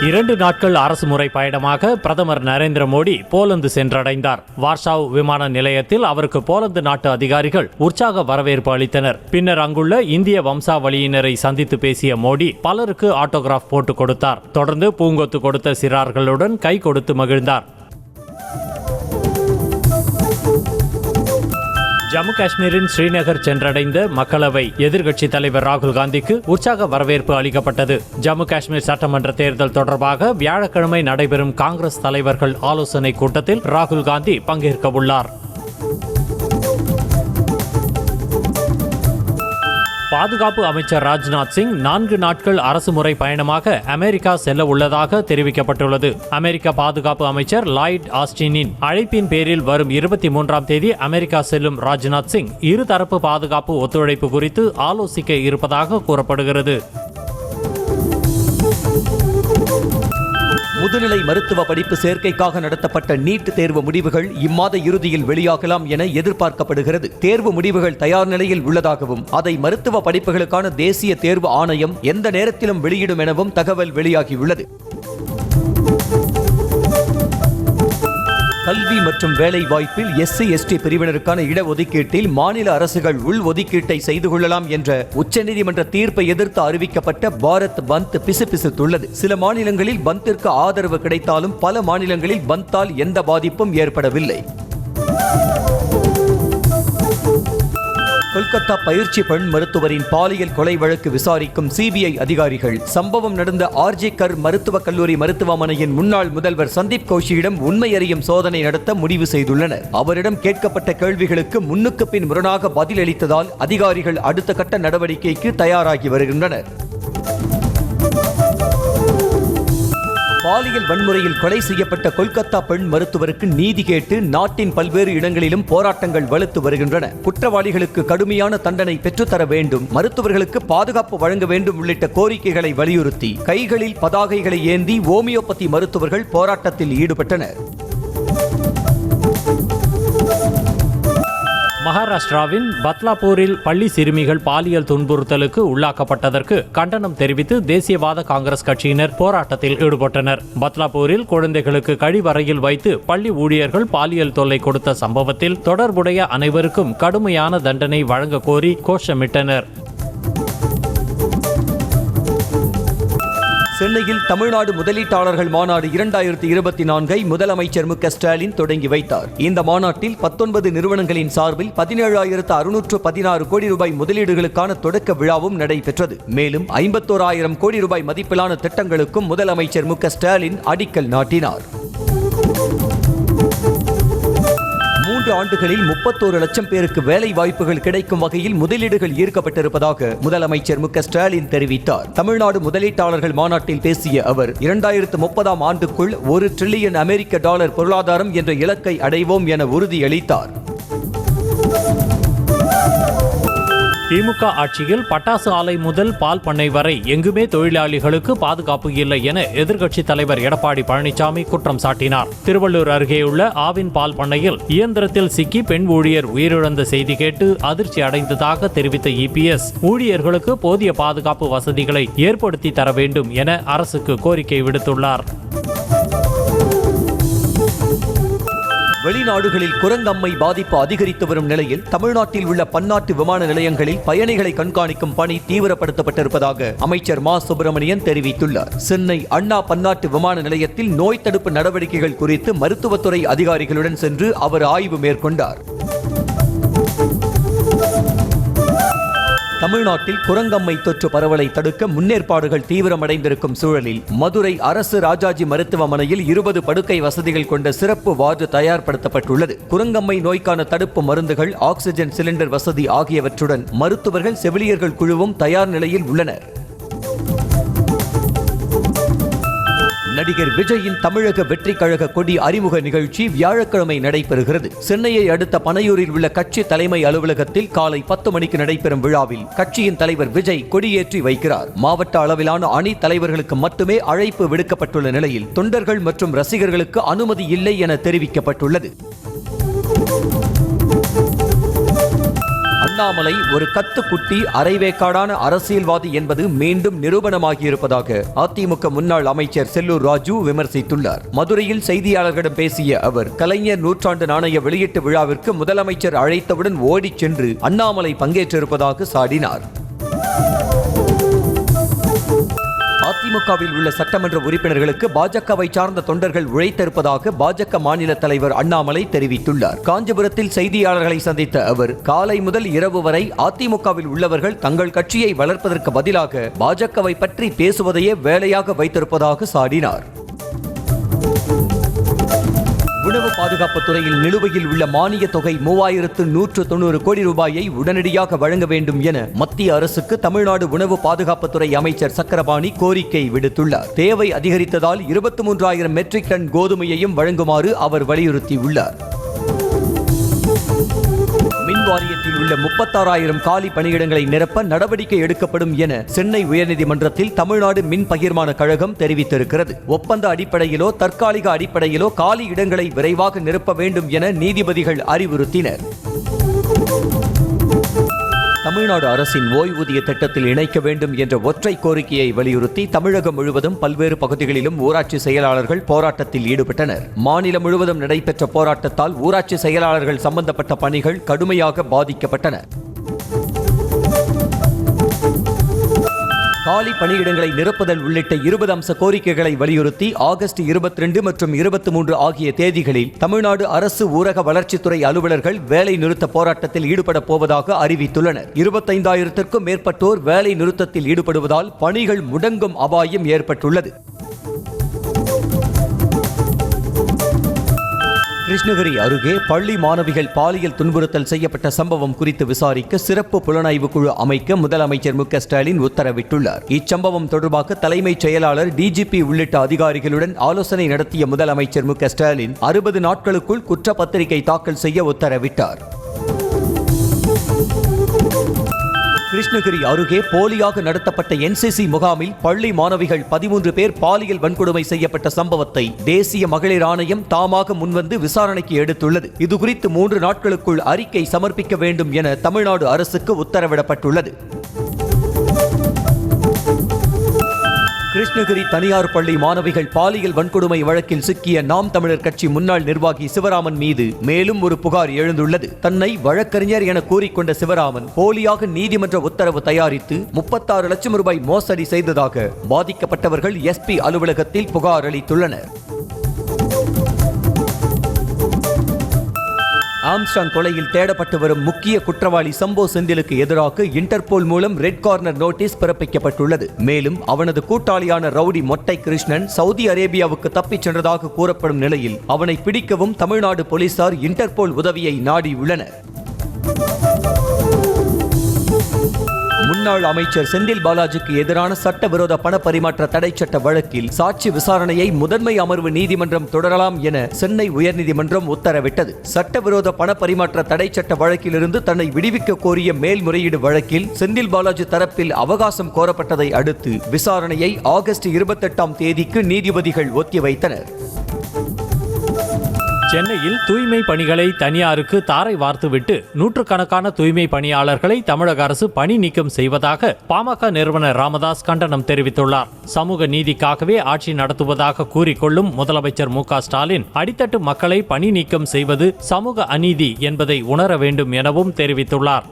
2 நாட்கள் அரசுமுறை பயணமாக பிரதமர் நரேந்திர மோடி போலந்து சென்றடைந்தார். வார்ஷாவ் விமான நிலையத்தில் அவருக்கு போலந்து நாட்டு அதிகாரிகள் உற்சாக வரவேற்பு அளித்தனர். பின்னர் அங்குள்ள இந்திய வம்சாவளியினரை சந்தித்து பேசிய மோடி பலருக்கு ஆட்டோகிராஃப் போட்டுக் கொடுத்தார். தொடர்ந்து பூங்கொத்து கொடுத்த சிறார்களுடன் கை கொடுத்து மகிழ்ந்தார். ஜம்மு காஷ்மீரின் ஸ்ரீநகர் சென்றடைந்த மக்களவை எதிர்க்கட்சித் தலைவர் ராகுல் காந்திக்கு உற்சாக வரவேற்பு அளிக்கப்பட்டது. ஜம்மு காஷ்மீர் சட்டமன்ற தேர்தல் தொடர்பாக வியாழக்கிழமை நடைபெறும் காங்கிரஸ் தலைவர்கள் ஆலோசனைக் கூட்டத்தில் ராகுல் காந்தி பங்கேற்க உள்ளார். பாதுகாப்பு அமைச்சர் ராஜ்நாத் சிங் 4 நாட்கள் அரசுமுறை பயணமாக அமெரிக்கா செல்ல உள்ளதாக தெரிவிக்கப்பட்டுள்ளது. அமெரிக்க பாதுகாப்பு அமைச்சர் லாய்ட் ஆஸ்டினின் அழைப்பின் பேரில் வரும் 23ஆம் தேதி அமெரிக்கா செல்லும் ராஜ்நாத் சிங் இருதரப்பு பாதுகாப்பு ஒத்துழைப்பு குறித்து ஆலோசிக்க இருப்பதாக கூறப்படுகிறது. முதுநிலை மருத்துவ படிப்பு சேர்க்கைக்காக நடத்தப்பட்ட நீட் தேர்வு முடிவுகள் இம்மாத இறுதியில் வெளியாகலாம் என எதிர்பார்க்கப்படுகிறது. தேர்வு முடிவுகள் தயார் நிலையில் உள்ளதாகவும் அதை மருத்துவ படிப்புகளுக்கான தேசிய தேர்வு ஆணையம் எந்த நேரத்திலும் வெளியிடும் எனவும் தகவல் வெளியாகியுள்ளது. கல்வி மற்றும் வேலை வாய்ப்பில் SC/ST பிரிவினருக்கான இடஒதுக்கீட்டில் மாநில அரசுகள் உள் ஒதுக்கீட்டை செய்து கொள்ளலாம் என்ற உச்சநீதிமன்ற தீர்ப்பை எதிர்த்து அறிவிக்கப்பட்ட பாரத் பந்த் பிசுபிசுத்துள்ளது. சில மாநிலங்களில் பந்திற்கு ஆதரவு கிடைத்தாலும் பல மாநிலங்களில் பந்தால் எந்த பாதிப்பும் ஏற்படவில்லை. கொல்கத்தா பயிற்சி பெண் மருத்துவரின் பாலியல் கொலை வழக்கு விசாரிக்கும் CBI அதிகாரிகள் சம்பவம் நடந்த RJ கர் மருத்துவக் கல்லூரி மருத்துவமனையின் முன்னாள் முதல்வர் சந்தீப் கௌஷியிடம் உண்மை அறியும் சோதனை நடத்த முடிவு செய்துள்ளனர். அவரிடம் கேட்கப்பட்ட கேள்விகளுக்கு முன்னுக்கு பின் முரணாக பதிலளித்ததால் அதிகாரிகள் அடுத்த கட்ட நடவடிக்கைக்கு தயாராகி வருகின்றனர். பாலியல் வன்முறையில் கொலை செய்யப்பட்ட கொல்கத்தா பெண் மருத்துவருக்கு நீதி கேட்டு நாட்டின் பல்வேறு இடங்களிலும் போராட்டங்கள் வலுத்து வருகின்றன. குற்றவாளிகளுக்கு கடுமையான தண்டனை பெற்றுத்தர வேண்டும், மருத்துவர்களுக்கு பாதுகாப்பு வழங்க வேண்டும் உள்ளிட்ட கோரிக்கைகளை வலியுறுத்தி கைகளில் பதாகைகளை ஏந்தி ஓமியோபதி மருத்துவர்கள் போராட்டத்தில் ஈடுபட்டனர். மகாராஷ்டிராவின் பத்லாபூரில் பள்ளி சிறுமிகள் பாலியல் துன்புறுத்தலுக்கு உள்ளாக்கப்பட்டதற்கு கண்டனம் தெரிவித்து தேசியவாத காங்கிரஸ் கட்சியினர் போராட்டத்தில் ஈடுபட்டனர். பத்லாபூரில் குழந்தைகளுக்கு கழிவறையில் வைத்து பள்ளி ஊழியர்கள் பாலியல் தொல்லை கொடுத்த சம்பவத்தில் தொடர்புடைய அனைவருக்கும் கடுமையான தண்டனை வழங்க கோரி கோஷமிட்டனர். சென்னையில் தமிழ்நாடு முதலீட்டாளர்கள் மாநாடு 2024 முதலமைச்சர் மு க ஸ்டாலின் தொடங்கி வைத்தார். இந்த மாநாட்டில் 19 நிறுவனங்களின் சார்பில் 17,616 கோடி ரூபாய் முதலீடுகளுக்கான தொடக்க விழாவும் நடைபெற்றது. மேலும் 51,000 கோடி ரூபாய் மதிப்பிலான திட்டங்களுக்கும் முதலமைச்சர் மு க ஸ்டாலின் அடிக்கல் நாட்டினார். 3 ஆண்டுகளில் 31 லட்சம் பேருக்கு வேலை வாய்ப்புகள் கிடைக்கும் வகையில் முதலீடுகள் ஈர்க்கப்பட்டிருப்பதாக முதலமைச்சர் மு க ஸ்டாலின் தெரிவித்தார். தமிழ்நாடு முதலீட்டாளர்கள் மாநாட்டில் பேசிய அவர் 2030ஆம் ஆண்டுக்குள் $1 டிரில்லியன் அமெரிக்க டாலர் பொருளாதாரம் என்ற இலக்கை அடைவோம் என உறுதியளித்தார். திமுக ஆட்சியில் பட்டாசு ஆலை முதல் பால் பண்ணை வரை எங்குமே தொழிலாளிகளுக்கு பாதுகாப்பு இல்லை என எதிர்க்கட்சித் தலைவர் எடப்பாடி பழனிசாமி குற்றம் சாட்டினார். திருவள்ளூர் அருகேயுள்ள ஆவின் பால் பண்ணையில் இயந்திரத்தில் சிக்கி பெண் ஊழியர் உயிரிழந்த செய்தி கேட்டு அதிர்ச்சி அடைந்ததாக தெரிவித்த EPS ஊழியர்களுக்கு போதிய பாதுகாப்பு வசதிகளை ஏற்படுத்தி தர வேண்டும் என அரசுக்கு கோரிக்கை விடுத்துள்ளார். வெளிநாடுகளில் குரங்கம்மை பாதிப்பு அதிகரித்து வரும் நிலையில் தமிழ்நாட்டில் உள்ள பன்னாட்டு விமான நிலையங்களில் பயணிகளை கண்காணிக்கும் பணி தீவிரப்படுத்தப்பட்டிருப்பதாக அமைச்சர் மா சுப்பிரமணியன் தெரிவித்துள்ளார். சென்னை அண்ணா பன்னாட்டு விமான நிலையத்தில் நோய் தடுப்பு நடவடிக்கைகள் குறித்து மருத்துவத்துறை அதிகாரிகளுடன் சென்று அவர் ஆய்வு மேற்கொண்டார். தமிழ்நாட்டில் குரங்கம்மை தொற்று பரவலை தடுக்க முன்னேற்பாடுகள் தீவிரமடைந்திருக்கும் சூழலில் மதுரை அரசு ராஜாஜி மருத்துவமனையில் 20 படுக்கை வசதிகள் கொண்ட சிறப்பு வார்டு தயார்படுத்தப்பட்டுள்ளது. குரங்கம்மை நோய்க்கான தடுப்பு மருந்துகள், ஆக்சிஜன் சிலிண்டர் வசதி ஆகியவற்றுடன் மருத்துவர்கள், செவிலியர்கள் குழுவும் தயார் நிலையில் உள்ளனர். நடிகர் விஜயின் தமிழக வெற்றி கழக கொடி அறிமுக நிகழ்ச்சி வியாழக்கிழமை நடைபெறுகிறது. சென்னையை அடுத்த பனையூரில் உள்ள கட்சி தலைமை அலுவலகத்தில் காலை 10 மணிக்கு நடைபெறும் விழாவில் கட்சியின் தலைவர் விஜய் கொடியேற்றி வைக்கிறார். மாவட்ட அளவிலான அணி தலைவர்களுக்கு மட்டுமே அழைப்பு விடுக்கப்பட்டுள்ள நிலையில் தொண்டர்கள் மற்றும் ரசிகர்களுக்கு அனுமதி இல்லை என தெரிவிக்கப்பட்டுள்ளது. அண்ணாமலை ஒரு கத்துக்குட்டி அரைவேக்காடான அரசியல்வாதி என்பது மீண்டும் நிரூபணமாகியிருப்பதாக அதிமுக முன்னாள் அமைச்சர் செல்லூர் ராஜு விமர்சித்துள்ளார். மதுரையில் செய்தியாளர்களிடம் பேசிய அவர், கலைஞர் நூற்றாண்டு நாணய வெளியீட்டு விழாவிற்கு முதலமைச்சர் அழைத்தவுடன் ஓடிச் சென்று அண்ணாமலை பங்கேற்றிருப்பதாக சாடினார். அதிமுகவில் உள்ள சட்டமன்ற உறுப்பினர்களுக்கு பாஜகவை சார்ந்த தொண்டர்கள் உழைத்திருப்பதாக பாஜக மாநில தலைவர் அண்ணாமலை தெரிவித்துள்ளார். காஞ்சிபுரத்தில் செய்தியாளர்களை சந்தித்த அவர், காலை முதல் இரவு வரை அதிமுகவில் உள்ளவர்கள் தங்கள் கட்சியை வளர்ப்பதற்கு பதிலாக பாஜகவை பற்றி பேசுவதையே வேலையாக வைத்திருப்பதாக சாடினார். உணவு பாதுகாப்பு துறையில் நிலுவையில் உள்ள மானிய தொகை 3190 கோடி ரூபாயை உடனடியாக வழங்க வேண்டும் என மத்திய அரசுக்கு தமிழ்நாடு உணவு பாதுகாப்புத்துறை அமைச்சர் சக்கரபாணி கோரிக்கை விடுத்துள்ளார். தேவை அதிகரித்ததால் 23,000 மெட்ரிக் டன் கோதுமையையும் வழங்குமாறு அவர் வலியுறுத்தியுள்ளார். மின் வாரியத்தில் உள்ள 36,000 காலி பணியிடங்களை நிரப்ப நடவடிக்கை எடுக்கப்படும் என சென்னை உயர்நீதிமன்றத்தில் தமிழ்நாடு மின் பகிர்மான கழகம் தெரிவித்திருக்கிறது. ஒப்பந்த அடிப்படையிலோ தற்காலிக அடிப்படையிலோ காலி இடங்களை விரைவாக நிரப்ப வேண்டும் என நீதிபதிகள் அறிவுறுத்தினர். தமிழ்நாடு அரசின் ஓய்வூதிய திட்டத்தில் இணைக்க வேண்டும் என்ற ஒற்றை கோரிக்கையை வலியுறுத்தி தமிழகம் முழுவதும் பல்வேறு பகுதிகளிலும் ஊராட்சி செயலாளர்கள் போராட்டத்தில் ஈடுபட்டனர். மாநிலம் முழுவதும் நடைபெற்ற போராட்டத்தால் ஊராட்சி செயலாளர்கள் சம்பந்தப்பட்ட பணிகள் கடுமையாக பாதிக்கப்பட்டன. காலி பணியிடங்களை நிரப்புதல் உள்ளிட்ட 20 அம்ச கோரிக்கைகளை வலியுறுத்தி ஆகஸ்ட் 22 மற்றும் 23 ஆகிய தேதிகளில் தமிழ்நாடு அரசு ஊரக வளர்ச்சித்துறை அலுவலர்கள் வேலை நிறுத்த போராட்டத்தில் ஈடுபட போவதாக அறிவித்துள்ளனர். 25,000க்கும் மேற்பட்டோர் வேலை நிறுத்தத்தில் ஈடுபடுவதால் பணிகள் முடங்கும் அபாயம் ஏற்பட்டுள்ளது. கிருஷ்ணகிரி அருகே பள்ளி மாணவிகள் பாலியல் துன்புறுத்தல் செய்யப்பட்ட சம்பவம் குறித்து விசாரிக்க சிறப்பு புலனாய்வு குழு அமைக்க முதலமைச்சர் மு க ஸ்டாலின் உத்தரவிட்டுள்ளார். இச்சம்பவம் தொடர்பாக தலைமைச் செயலாளர் டிஜிபி உள்ளிட்ட அதிகாரிகளுடன் ஆலோசனை நடத்திய முதலமைச்சர் மு க ஸ்டாலின் 60 நாட்களுக்குள் குற்றப்பத்திரிகை தாக்கல் செய்ய உத்தரவிட்டார். கிருஷ்ணகிரி அருகே போலியாக நடத்தப்பட்ட என்சிசி முகாமில் பள்ளி மாணவிகள் 13 பேர் பாலியல் வன்கொடுமை செய்யப்பட்ட சம்பவத்தை தேசிய மகளிர் ஆணையம் தாமாக முன்வந்து விசாரணைக்கு எடுத்துள்ளது. இதுகுறித்து 3 நாட்களுக்குள் அறிக்கை சமர்ப்பிக்க வேண்டும் என தமிழ்நாடு அரசுக்கு உத்தரவிடப்பட்டுள்ளது. கிருஷ்ணகிரி தனியார் பள்ளி மாணவிகள் பாலியல் வன்கொடுமை வழக்கில் சிக்கிய நாம் தமிழர் கட்சி முன்னாள் நிர்வாகி சிவராமன் மீது மேலும் ஒரு புகார் எழுந்துள்ளது. தன்னை வழக்கறிஞர் என கூறிக்கொண்ட சிவராமன் போலியாக நீதிமன்ற உத்தரவு தயாரித்து 36 லட்சம் ரூபாய் மோசடி செய்ததாக பாதிக்கப்பட்டவர்கள் எஸ்பி அலுவலகத்தில் புகார் அளித்துள்ளனர். ஆம்ஸ்டாங் கொலையில் தேடப்பட்டு வரும் முக்கிய குற்றவாளி சம்போ செந்திலுக்கு எதிராக இன்டர்போல் மூலம் ரெட் கார்னர் நோட்டீஸ் பிறப்பிக்கப்பட்டுள்ளது. மேலும் அவனது கூட்டாளியான ரவுடி மொட்டை கிருஷ்ணன் சவுதி அரேபியாவுக்கு தப்பிச் சென்றதாக கூறப்படும் நிலையில் அவனை பிடிக்கவும் தமிழ்நாடு போலீசார் இன்டர்போல் உதவியை நாடியுள்ளனர். முன்னாள் அமைச்சர் செந்தில் பாலாஜிக்கு எதிரான சட்டவிரோத பண பரிமாற்ற தடை சட்ட வழக்கில் சாட்சி விசாரணையை முதன்மை அமர்வு நீதிமன்றம் தொடரலாம் என சென்னை உயர்நீதிமன்றம் உத்தரவிட்டது. சட்டவிரோத பண பரிமாற்ற தடை சட்ட வழக்கிலிருந்து தன்னை விடுவிக்க கோரிய மேல்முறையீடு வழக்கில் செந்தில் பாலாஜி தரப்பில் அவகாசம் கோரப்பட்டதை அடுத்து விசாரணையை ஆகஸ்ட் 28ஆம் தேதிக்கு நீதிபதிகள் ஒத்திவைத்தனர். சென்னையில் தூய்மை பணிகளை தனியாருக்கு தாரை வார்த்துவிட்டு நூற்றுக்கணக்கான தூய்மை பணியாளர்களை தமிழக அரசு பணி நீக்கம் செய்வதாக பாமக நிறுவனர் ராமதாஸ் கண்டனம் தெரிவித்துள்ளார். சமூக நீதிக்காகவே ஆட்சி நடத்துவதாக கூறிக்கொள்ளும் முதலமைச்சர் மு க ஸ்டாலின் அடித்தட்டு மக்களை பணி நீக்கம் செய்வது சமூக அநீதி என்பதை உணர வேண்டும் எனவும் தெரிவித்துள்ளார்.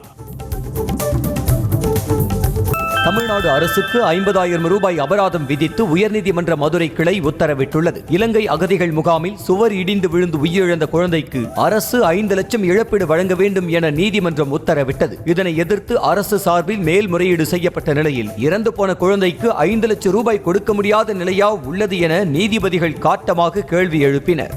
தமிழ்நாடு அரசுக்கு 50,000 ரூபாய் அபராதம் விதித்து உயர்நீதிமன்ற மதுரை கிளை உத்தரவிட்டுள்ளது. இலங்கை அகதிகள் முகாமில் சுவர் இடிந்து விழுந்து உயிரிழந்த குழந்தைக்கு அரசு 5 லட்சம் இழப்பீடு வழங்க வேண்டும் என நீதிமன்றம் உத்தரவிட்டது. இதனை எதிர்த்து அரசு சார்பில் மேல்முறையீடு செய்யப்பட்ட நிலையில் இறந்து போன குழந்தைக்கு 5 லட்சம் ரூபாய் கொடுக்க முடியாத நிலையா உள்ளது என நீதிபதிகள் காட்டமாக கேள்வி எழுப்பினர்.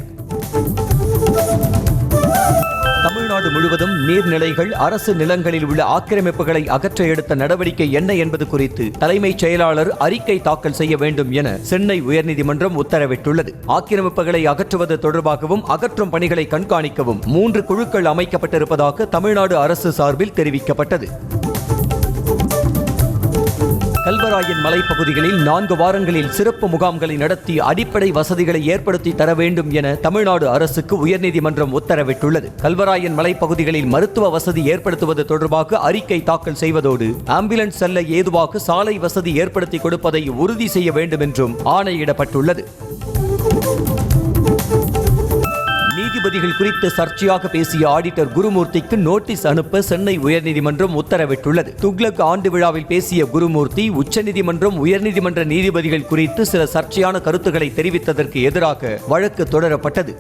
தமிழ்நாடு முழுவதும் நீர்நிலைகள் அரசு நிலங்களில் உள்ள ஆக்கிரமிப்புகளை அகற்ற எடுத்த நடவடிக்கை என்ன என்பது குறித்து தலைமைச் செயலாளர் அறிக்கை தாக்கல் செய்ய வேண்டும் என சென்னை உயர்நீதிமன்றம் உத்தரவிட்டுள்ளது. ஆக்கிரமிப்புகளை அகற்றுவது தொடர்பாகவும் அகற்றும் பணிகளை கண்காணிக்கவும் 3 குழுக்கள் அமைக்கப்பட்டிருப்பதாக தமிழ்நாடு அரசு சார்பில் தெரிவிக்கப்பட்டது. கல்வராயன் மலைப்பகுதிகளில் 4 வாரங்களில் சிறப்பு முகாம்களை நடத்தி அடிப்படை வசதிகளை ஏற்படுத்தி தர வேண்டும் என தமிழ்நாடு அரசுக்கு உயர்நீதிமன்றம் உத்தரவிட்டுள்ளது. கல்வராயன் மலைப்பகுதிகளில் மருத்துவ வசதி ஏற்படுத்துவது தொடர்பாக அறிக்கை தாக்கல் செய்வதோடு ஆம்புலன்ஸ் செல்ல ஏதுவாக சாலை வசதி ஏற்படுத்தி கொடுப்பதை உறுதி செய்ய வேண்டும் என்றும் ஆணையிடப்பட்டுள்ளது. நீதிபதிகள் குறித்து சர்ச்சையாக பேசிய ஆடிட்டர் குருமூர்த்திக்கு நோட்டீஸ் அனுப்ப சென்னை உயர்நீதிமன்றம் உத்தரவிட்டுள்ளது. துக்ளக் ஆண்டு விழாவில் பேசிய குருமூர்த்தி உச்சநீதிமன்றம் உயர்நீதிமன்ற நீதிபதிகள் குறித்து சில சர்ச்சையான கருத்துக்களை தெரிவித்ததற்கு எதிராக வழக்கு தொடரப்பட்டது.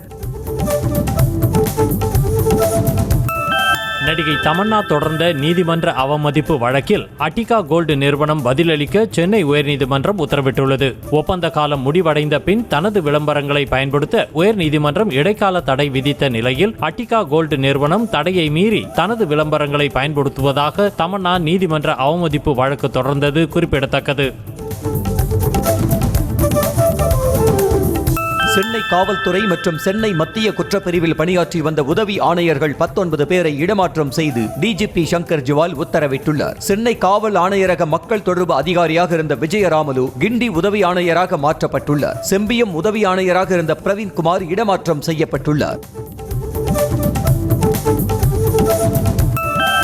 நடிகை தமன்னா தொடர்ந்த நீதிமன்ற அவமதிப்பு வழக்கில் அட்டிகா கோல்டு நிறுவனம் பதிலளிக்க சென்னை உயர்நீதிமன்றம் உத்தரவிட்டுள்ளது. ஒப்பந்த காலம் முடிவடைந்த பின் தனது விளம்பரங்களை பயன்படுத்த உயர்நீதிமன்றம் இடைக்கால தடை விதித்த நிலையில் அட்டிகா கோல்டு நிறுவனம் தடையை மீறி தனது விளம்பரங்களை பயன்படுத்துவதாக தமன்னா நீதிமன்ற அவமதிப்பு வழக்கு தொடர்ந்தது குறிப்பிடத்தக்கது. சென்னை காவல்துறை மற்றும் சென்னை மத்திய குற்றப்பிரிவில் பணியாற்றி வந்த உதவி ஆணையர்கள் 19 பேரை இடமாற்றம் செய்து டிஜிபி சங்கர் ஜிவால் உத்தரவிட்டுள்ளார். சென்னை காவல் ஆணையரக மக்கள் தொடர்பு அதிகாரியாக இருந்த விஜயராமலு கிண்டி உதவி ஆணையராக மாற்றப்பட்டுள்ளார். செம்பியம் உதவி ஆணையராக இருந்த பிரவீன்குமார் இடமாற்றம் செய்யப்பட்டுள்ளார்.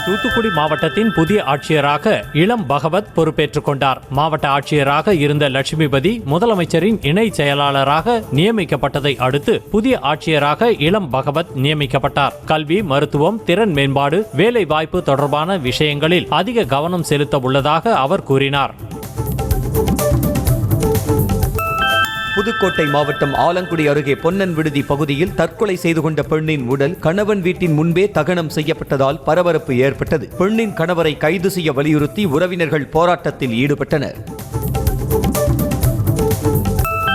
தூத்துக்குடி மாவட்டத்தின் புதிய ஆட்சியராக இளம் பகவத் பொறுப்பேற்றுக் கொண்டார். மாவட்ட ஆட்சியராக இருந்த லட்சுமிபதி முதலமைச்சரின் இணை செயலாளராக நியமிக்கப்பட்டதை அடுத்து புதிய ஆட்சியராக இளம் பகவத் நியமிக்கப்பட்டார். கல்வி, மருத்துவம், திறன் மேம்பாடு, வேலை வாய்ப்பு தொடர்பான விஷயங்களில் அதிக கவனம் செலுத்த உள்ளதாக அவர் கூறினார். புதுக்கோட்டை மாவட்டம் ஆலங்குடி அருகே பொன்னன் விடுதி பகுதியில் தற்கொலை செய்து கொண்ட பெண்ணின் உடல் கணவன் வீட்டின் முன்பே தகனம் செய்யப்பட்டதால் பரபரப்பு ஏற்பட்டது. பெண்ணின் கணவரை கைது செய்ய வலியுறுத்தி உறவினர்கள் போராட்டத்தில் ஈடுபட்டனர்.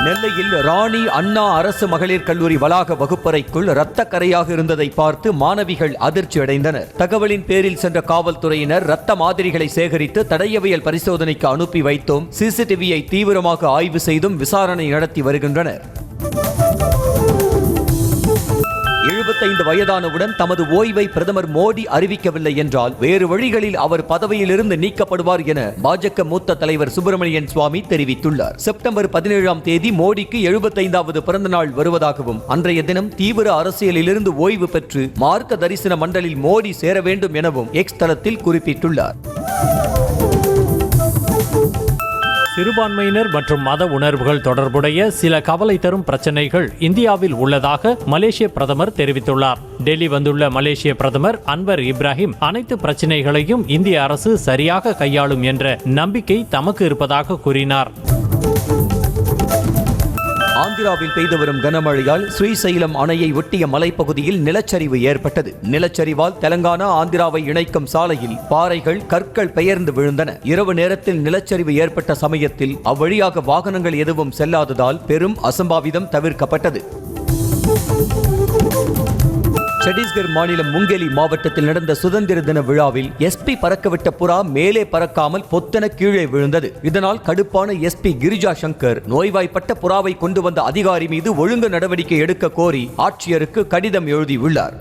நெல்லையில் ராணி அண்ணா அரசு மகளிர் கல்லூரி வளாக வகுப்பறைக்குள் இரத்த கரையாக இருந்ததை பார்த்து மாணவிகள் அதிர்ச்சி அடைந்தனர். தகவலின் பேரில் சென்ற காவல்துறையினர் இரத்த மாதிரிகளை சேகரித்து தடயவியல் பரிசோதனைக்கு அனுப்பி வைத்தோம். சிசிடிவியை தீவிரமாக ஆய்வு செய்தும் விசாரணை நடத்தி வருகின்றனர். 75 வயதானவுடன் தமது ஓய்வை பிரதமர் மோடி அறிவிக்கவில்லை என்றால் வேறு வழிகளில் அவர் பதவியிலிருந்து நீக்கப்படுவார் என பாஜக மூத்த தலைவர் சுப்பிரமணியன் சுவாமி தெரிவித்துள்ளார். செப்டம்பர் 17ஆம் தேதி மோடிக்கு 75வது பிறந்த நாள் வருவதாகவும் அன்றைய தினம் தீவிர அரசியலிலிருந்து ஓய்வு பெற்று மார்க்க தரிசன மண்டலில் மோடி சேர வேண்டும் எனவும் எக்ஸ் தளத்தில் குறிப்பிட்டுள்ளார். சிறுபான்மையினர் மற்றும் மத உணர்வுகள் தொடர்புடைய சில கவலை தரும் பிரச்சனைகள் இந்தியாவில் உள்ளதாக மலேசிய பிரதமர் தெரிவித்துள்ளார். டெல்லி வந்துள்ள மலேசிய பிரதமர் அன்வர் இப்ராஹிம் அனைத்து பிரச்சனைகளையும் இந்திய அரசு சரியாக கையாளும் என்ற நம்பிக்கை தமக்கு இருப்பதாக கூறினார். ஆந்திராவில் பெய்து வரும் கனமழையால் ஸ்ரீசைலம் அணையை ஒட்டிய மலைப்பகுதியில் நிலச்சரிவு ஏற்பட்டது. நிலச்சரிவால் தெலங்கானா ஆந்திராவை இணைக்கும் சாலையில் பாறைகள், கற்கள் பெயர்ந்து விழுந்தன. இரவு நேரத்தில் நிலச்சரிவு ஏற்பட்ட சமயத்தில் அவ்வழியாக வாகனங்கள் எதுவும் செல்லாததால் பெரும் அசம்பாவிதம் தவிர்க்கப்பட்டது. சத்தீஸ்கர் மாநிலம் முங்கேலி மாவட்டத்தில் நடந்த சுதந்திர தின விழாவில் எஸ்பி பறக்கவிட்ட புறா மேலே பறக்காமல் பொத்தென கீழே விழுந்தது. இதனால் கடுப்பான எஸ்பி கிரிஜா சங்கர் நோய்வாய்ப்பட்ட புறாவை கொண்டு வந்த அதிகாரி மீது ஒழுங்கு நடவடிக்கை எடுக்க கோரி ஆட்சியருக்கு கடிதம் எழுதியுள்ளார்.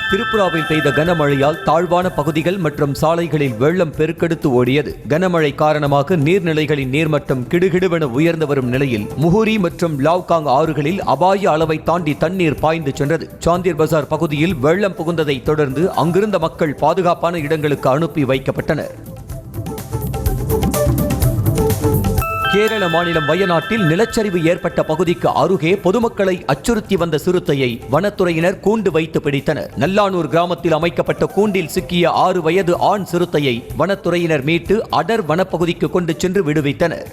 திரிபுராவில் பெய்த கனமழையால் தாழ்வான பகுதிகள் மற்றும் சாலைகளில் வெள்ளம் பெருக்கெடுத்து ஓடியது. கனமழை காரணமாக நீர்நிலைகளின் நீர்மட்டம் கிடுகிடுவென உயர்ந்து வரும் நிலையில் முஹுரி மற்றும் லாவ்காங் ஆறுகளில் அபாய அளவை தாண்டி தண்ணீர் பாய்ந்து சென்றது. சாந்திர் பசார் பகுதியில் வெள்ளம் புகுந்ததை தொடர்ந்து அங்கிருந்த மக்கள் பாதுகாப்பான இடங்களுக்கு அனுப்பி வைக்கப்பட்டனர். கேரள மாநிலம் வயநாட்டில் நிலச்சரிவு ஏற்பட்ட பகுதிக்கு அருகே பொதுமக்களை அச்சுறுத்தி வந்த சிறுத்தையை வனத்துறையினர் கூண்டு வைத்து பிடித்தனர். நல்லானூர் கிராமத்தில் அமைக்கப்பட்ட கூண்டில் சிக்கிய 6 வயது ஆண் சிறுத்தையை வனத்துறையினர் மீட்டு அடர் வனப்பகுதிக்கு கொண்டு சென்று விடுவித்தனர்.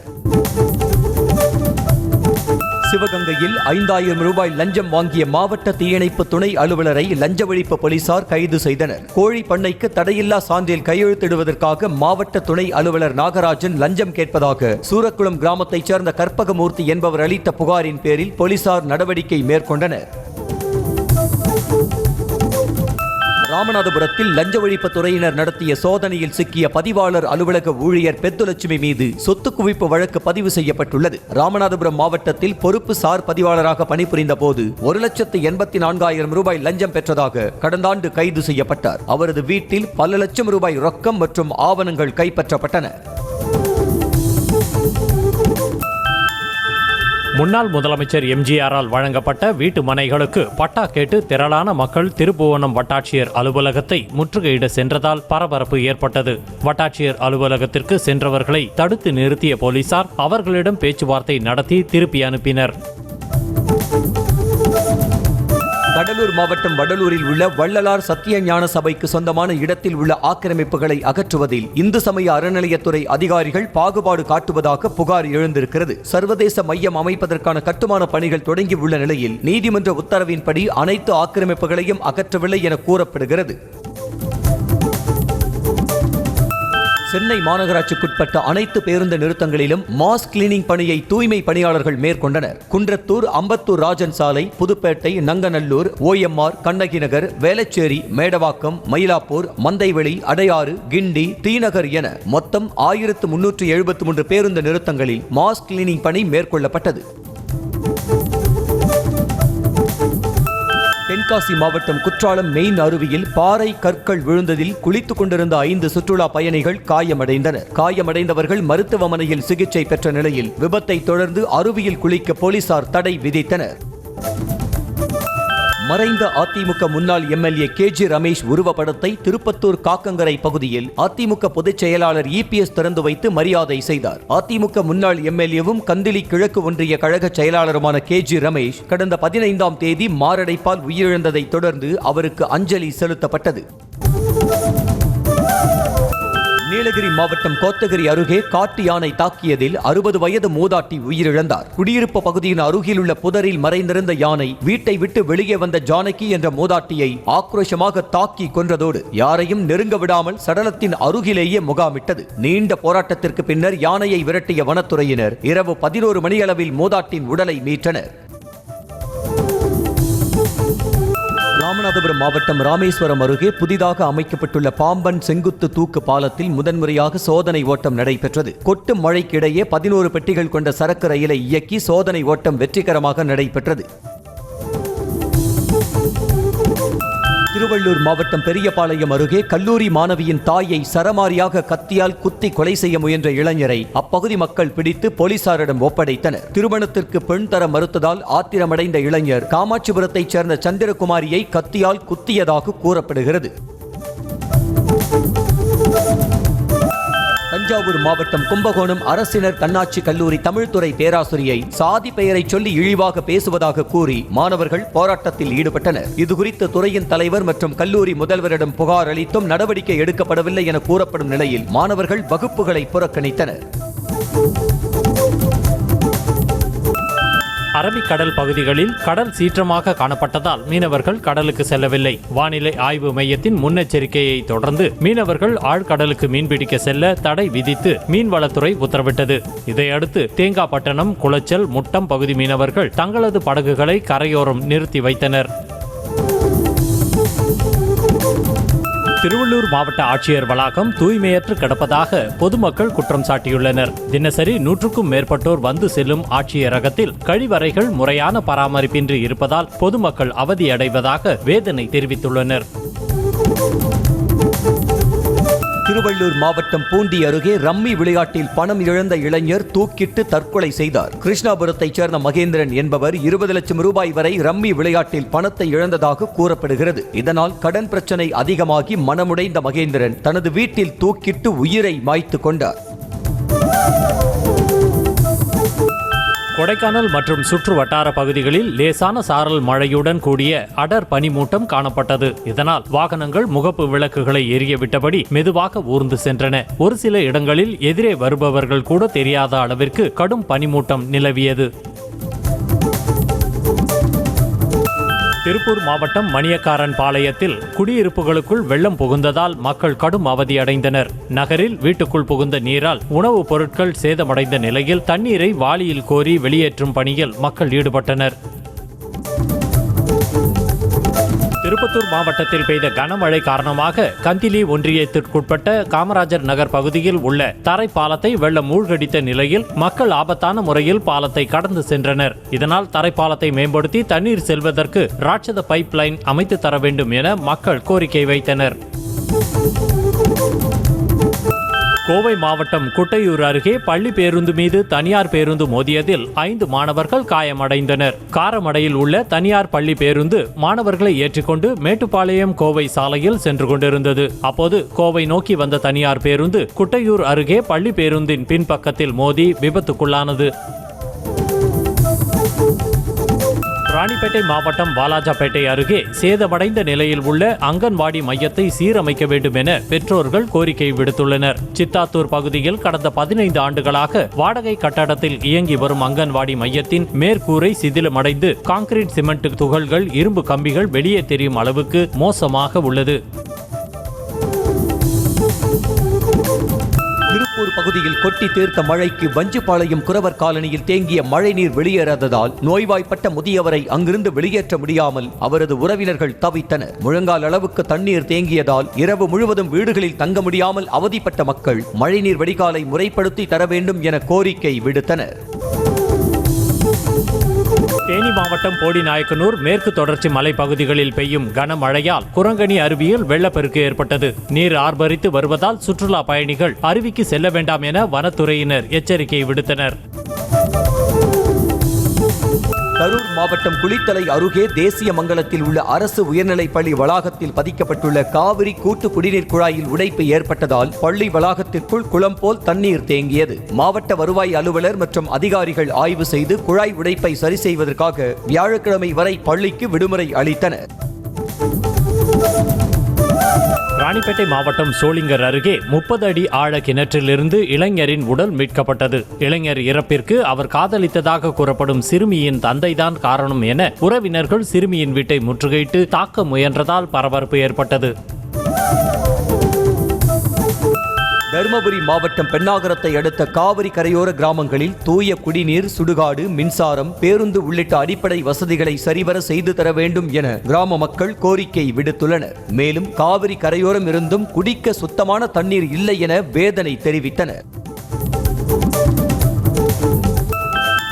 சிவகங்கையில் 5000 ரூபாய் லஞ்சம் வாங்கிய மாவட்ட தீயணைப்பு துணை அலுவலரை லஞ்ச ஒழிப்பு போலீசார் கைது செய்தனர். கோழி பண்ணைக்கு தடையில்லா சான்றில் கையெழுத்திடுவதற்காக மாவட்ட துணை அலுவலர் நாகராஜன் லஞ்சம் கேட்பதாக சூரக்குளம் கிராமத்தைச் சேர்ந்த கற்பகமூர்த்தி என்பவர் அளித்த புகாரின் பேரில் போலீசார் நடவடிக்கை மேற்கொண்டனர். ராமநாதபுரத்தில் லஞ்ச ஒழிப்புத் துறையினர் நடத்திய சோதனையில் சிக்கிய பதிவாளர் அலுவலக ஊழியர் பெத்துலட்சுமி மீது சொத்து குவிப்பு வழக்கு பதிவு செய்யப்பட்டுள்ளது. ராமநாதபுரம் மாவட்டத்தில் பொறுப்பு சார் பதிவாளராக பணிபுரிந்த போது 1,84,000 ரூபாய் லஞ்சம் பெற்றதாக கடந்த ஆண்டு கைது செய்யப்பட்டார். அவரது வீட்டில் பல லட்சம் ரூபாய் ரொக்கம் மற்றும் ஆவணங்கள் கைப்பற்றப்பட்டன. முன்னாள் முதலமைச்சர் எம்ஜிஆரால் வழங்கப்பட்ட வீட்டு மனைகளுக்கு பட்டா கேட்டு திரளான மக்கள் திருப்புவனம் வட்டாட்சியர் அலுவலகத்தை முற்றுகையிட சென்றதால் பரபரப்பு ஏற்பட்டது. வட்டாட்சியர் அலுவலகத்திற்கு சென்றவர்களை தடுத்து நிறுத்திய போலீசார் அவர்களிடம் பேச்சுவார்த்தை நடத்தி திருப்பி அனுப்பினர். கடலூர் மாவட்டம் வடலூரில் உள்ள வள்ளலார் சத்திய ஞான சபைக்கு சொந்தமான இடத்தில் உள்ள ஆக்கிரமிப்புகளை அகற்றுவதில் இந்து சமய அறநிலையத்துறை அதிகாரிகள் பாகுபாடு காட்டுவதாக புகார் எழுந்திருக்கிறது. சர்வதேச மையம் அமைப்பதற்கான கட்டுமான பணிகள் தொடங்கியுள்ள நிலையில் நீதிமன்ற உத்தரவின்படி அனைத்து ஆக்கிரமிப்புகளையும் அகற்றவில்லை என கூறப்படுகிறது. சென்னை மாநகராட்சிக்குட்பட்ட அனைத்து பேருந்து நிறுத்தங்களிலும் மாஸ் கிளீனிங் பணியை தூய்மை பணியாளர்கள் மேற்கொண்டனர். குன்றத்தூர், அம்பத்தூர் ராஜன் சாலை, புதுப்பேட்டை, நங்கநல்லூர், OMR, கண்ணகி நகர், வேளச்சேரி, மேடவாக்கம், மயிலாப்பூர், மந்தைவெளி, அடையாறு, கிண்டி, தீநகர் என மொத்தம் 1373 பேருந்து நிறுத்தங்களில் மாஸ் கிளீனிங் பணி மேற்கொள்ளப்பட்டது. தென்காசி மாவட்டம் குற்றாலம் மெயின் அருவியில் பாறை கற்கள் விழுந்ததில் குளித்துக் கொண்டிருந்த 5 சுற்றுலா பயணிகள் காயமடைந்தனர். காயமடைந்தவர்கள் மருத்துவமனையில் சிகிச்சை பெற்ற நிலையில் விபத்தை தொடர்ந்து அருவியில் குளிக்க போலீசார் தடை விதித்தனர். மறைந்த அதிமுக முன்னாள் MLA KG ரமேஷ் உருவப்படத்தை திருப்பத்தூர் காக்கங்கரை பகுதியில் அதிமுக பொதுச் செயலாளர் EPS திறந்து வைத்து மரியாதை செய்தார். அதிமுக முன்னாள் MLAவும் கந்திலி கிழக்கு ஒன்றிய கழக செயலாளருமான KG ரமேஷ் கடந்த 15ஆம் தேதி மாரடைப்பால் உயிரிழந்ததை தொடர்ந்து அவருக்கு அஞ்சலி செலுத்தப்பட்டது. நீலகிரி மாவட்டம் கோத்தகிரி அருகே காட்டு யானை தாக்கியதில் 60 வயது மூதாட்டி உயிரிழந்தார். குடியிருப்பு பகுதியின் அருகில் உள்ள புதரில் மறைந்திருந்த யானை வீட்டை விட்டு வெளியே வந்த ஜானகி என்ற மூதாட்டியை ஆக்ரோஷமாக தாக்கி கொன்றதோடு யாரையும் நெருங்க விடாமல் சடலத்தின் அருகிலேயே முகாமிட்டது. நீண்ட போராட்டத்திற்கு பின்னர் யானையை விரட்டிய வனத்துறையினர் இரவு 11 மணியளவில் மூதாட்டின் உடலை மீட்டனர். ராமநாதபுரம் மாவட்டம் ராமேஸ்வரம் அருகே புதிதாக அமைக்கப்பட்டுள்ள பாம்பன் செங்குத்து தூக்கு பாலத்தில் முதன்முறையாக சோதனை ஓட்டம் நடைபெற்றது. கொட்டும் மழைக்கிடையே 11 பெட்டிகள் கொண்ட சரக்கு ரயிலை இயக்கி சோதனை ஓட்டம் வெற்றிகரமாக நடைபெற்றது. திருவள்ளூர் மாவட்டம் பெரியபாளையம் அருகே கல்லூரி மாணவியின் தாயை சரமாரியாக கத்தியால் குத்தி கொலை செய்ய முயன்ற இளைஞரை அப்பகுதி மக்கள் பிடித்து போலீசாரிடம் ஒப்படைத்தனர். திருமணத்திற்கு பெண் தர மறுத்ததால் ஆத்திரமடைந்த இளைஞர் காமாட்சிபுரத்தைச் சேர்ந்த சந்திரகுமாரியை கத்தியால் குத்தியதாக கூறப்படுகிறது. தஞ்சாவூர் மாவட்டம் கும்பகோணம் அரசினர் தன்னாட்சி கல்லூரி தமிழ்துறை பேராசிரியை சாதி பெயரை சொல்லி இழிவாக பேசுவதாக கூறி மாணவர்கள் போராட்டத்தில் ஈடுபட்டனர். இதுகுறித்து துறையின் தலைவர் மற்றும் கல்லூரி முதல்வரிடம் புகார் அளித்தும் நடவடிக்கை எடுக்கப்படவில்லை என கூறப்படும் நிலையில் மாணவர்கள் வகுப்புகளை புறக்கணித்தனர். அரபிக்கடல் பகுதிகளில் கடல் சீற்றமாக காணப்பட்டதால் மீனவர்கள் கடலுக்கு செல்லவில்லை. வானிலை ஆய்வு மையத்தின் முன்னெச்சரிக்கையை தொடர்ந்து மீனவர்கள் ஆழ்கடலுக்கு மீன்பிடிக்க செல்ல தடை விதித்து மீன்வளத்துறை உத்தரவிட்டது. இதையடுத்து தேங்காப்பட்டணம், குளச்சல், முட்டம் பகுதி மீனவர்கள் தங்களது படகுகளை கரையோரம் நிறுத்தி வைத்தனர். திருவள்ளூர் மாவட்ட ஆட்சியர் வளாகம் தூய்மையற்று கிடப்பதாக பொதுமக்கள் குற்றம் சாட்டியுள்ளனர். தினசரி 100க்கும் மேற்பட்டோர் வந்து செல்லும் ஆட்சியரகத்தில் கழிவறைகள் முறையான பராமரிப்பின்றி இருப்பதால் பொதுமக்கள் அவதியடைவதாக வேதனை தெரிவித்துள்ளனர். திருவள்ளூர் மாவட்டம் பூண்டி அருகே ரம்மி விளையாட்டில் பணம் இழந்த இளைஞர் தூக்கிட்டு தற்கொலை செய்தார். கிருஷ்ணாபுரத்தைச் சேர்ந்த மகேந்திரன் என்பவர் 20 லட்சம் ரூபாய் வரை ரம்மி விளையாட்டில் பணத்தை இழந்ததாக கூறப்படுகிறது. இதனால் கடன் பிரச்சனை அதிகமாகி மனமுடைந்த மகேந்திரன் தனது வீட்டில் தூக்கிட்டு உயிரை மாய்த்து கொண்டார். கொடைக்கானல் மற்றும் சுற்று வட்டார பகுதிகளில் லேசான சாரல் மழையுடன் கூடிய அடர் பனிமூட்டம் காணப்பட்டது. இதனால் வாகனங்கள் முகப்பு விளக்குகளை எரிய விட்டபடி மெதுவாக ஊர்ந்து சென்றன. ஒரு சில இடங்களில் எதிரே வருபவர்கள் கூட தெரியாத அளவிற்கு கடும் பனிமூட்டம் நிலவியது. திருப்பூர் மாவட்டம் மணியக்காரன் பாளையத்தில் குடியிருப்புகளுக்குள் வெள்ளம் புகுந்ததால் மக்கள் கடும் அவதியடைந்தனர். நகரில் வீட்டுக்குள் புகுந்த நீரால் உணவுப் பொருட்கள் சேதமடைந்த நிலையில் தண்ணீரை வாளியில் கோரி வெளியேற்றும் பணியில் மக்கள் ஈடுபட்டனர். திருப்பத்தூர் மாவட்டத்தில் பெய்த கனமழை காரணமாக கந்திலி ஒன்றியத்திற்குட்பட்ட காமராஜர் நகர் பகுதியில் உள்ள தரை பாலத்தை வெள்ளம் மூழ்கடித்த நிலையில் மக்கள் ஆபத்தான முறையில் பாலத்தை கடந்து சென்றனர். இதனால் தரைப்பாலத்தை மேம்படுத்தி தண்ணீர் செல்வதற்கு ராட்சத பைப் லைன் அமைத்து தர வேண்டும் என மக்கள் கோரிக்கை வைத்தனர். கோவை மாவட்டம் குட்டையூர் அருகே பள்ளி பேருந்து மீது தனியார் பேருந்து மோதியதில் 5 மாணவர்கள் காயமடைந்தனர். காரமடையில் உள்ள தனியார் பள்ளி பேருந்து மாணவர்களை ஏற்றிக்கொண்டு மேட்டுப்பாளையம் கோவை சாலையில் சென்று கொண்டிருந்தது. அப்போது கோவை நோக்கி வந்த தனியார் பேருந்து குட்டையூர் அருகே பள்ளி பேருந்தின் பின்பக்கத்தில் மோதி விபத்துக்குள்ளானது. ராணிப்பேட்டை மாவட்டம் வாலாஜாபேட்டை அருகே சேதமடைந்த நிலையில் உள்ள அங்கன்வாடி மையத்தை சீரமைக்க வேண்டும் என பெற்றோர்கள் கோரிக்கை விடுத்துள்ளனர். சித்தாத்தூர் பகுதியில் கடந்த 15 ஆண்டுகளாக வாடகை கட்டடத்தில் இயங்கி வரும் அங்கன்வாடி மையத்தின் மேற்கூரை சிதிலமடைந்து கான்கிரீட் சிமெண்ட் துகள்கள் இரும்பு கம்பிகள் வெளியே தெரியும் அளவுக்கு மோசமாக உள்ளது. திருப்பூர் பகுதியில் கொட்டி தீர்த்த மழைக்கு வஞ்சிப்பாளையம் குறவர் காலனியில் தேங்கிய மழைநீர் வெளியேறாததால் நோய்வாய்ப்பட்ட முதியவரை அங்கிருந்து வெளியேற்ற முடியாமல் அவரது உறவினர்கள் தவித்தனர். முழங்கால் அளவுக்கு தண்ணீர் தேங்கியதால் இரவு முழுவதும் வீடுகளில் தங்க முடியாமல் அவதிப்பட்ட மக்கள் மழைநீர் வடிகாலை முறைப்படுத்தி தர வேண்டும் என கோரிக்கை விடுத்தனர். தேனி மாவட்டம் போடிநாயக்கனூர் மேற்கு தொடர்ச்சி மலைப்பகுதிகளில் பெய்யும் கனமழையால் குரங்கணி அருவியில் வெள்ளப்பெருக்கு ஏற்பட்டது. நீர் ஆர்ப்பரித்து வருவதால் சுற்றுலா பயணிகள் அருவிக்கு செல்ல வேண்டாம் என வனத்துறையினர் எச்சரிக்கை விடுத்தனர். கரூர் மாவட்டம் குளித்தலை அருகே தேசிய மங்கலத்தில் உள்ள அரசு உயர்நிலைப் பள்ளி வளாகத்தில் பதிக்கப்பட்டுள்ள காவிரி கூட்டு குடிநீர் குழாயில் உடைப்பு ஏற்பட்டதால் பள்ளி வளாகத்திற்குள் குளம் போல் தண்ணீர் தேங்கியது. மாவட்ட வருவாய் அலுவலர் மற்றும் அதிகாரிகள் ஆய்வு செய்து குழாய் உடைப்பை சரி செய்வதற்காக வியாழக்கிழமை வரை பள்ளிக்கு விடுமுறை அளித்தனர். ராணிப்பேட்டை மாவட்டம் சோளிங்கர் அருகே 30 அடி ஆழ கிணற்றிலிருந்து இளைஞரின் உடல் மீட்கப்பட்டது. இளைஞர் இறப்பிற்கு அவர் காதலித்ததாக கூறப்படும் சிறுமியின் தந்தைதான் காரணம் என உறவினர்கள் சிறுமியின் வீட்டை முற்றுகையிட்டு தாக்க முயன்றதால் பரபரப்பு ஏற்பட்டது. தருமபுரி மாவட்டம் பெண்ணாகரத்தை அடுத்த காவிரி கரையோர கிராமங்களில் தூய குடிநீர், சுடுகாடு, மின்சாரம், பேருந்து உள்ளிட்ட அடிப்படை வசதிகளை சரிவர செய்து தர வேண்டும் என கிராம மக்கள் கோரிக்கை விடுத்துள்ளனர். மேலும் காவிரி கரையோரம் இருந்தும் குடிக்க சுத்தமான தண்ணீர் இல்லை என வேதனை தெரிவித்தனர்.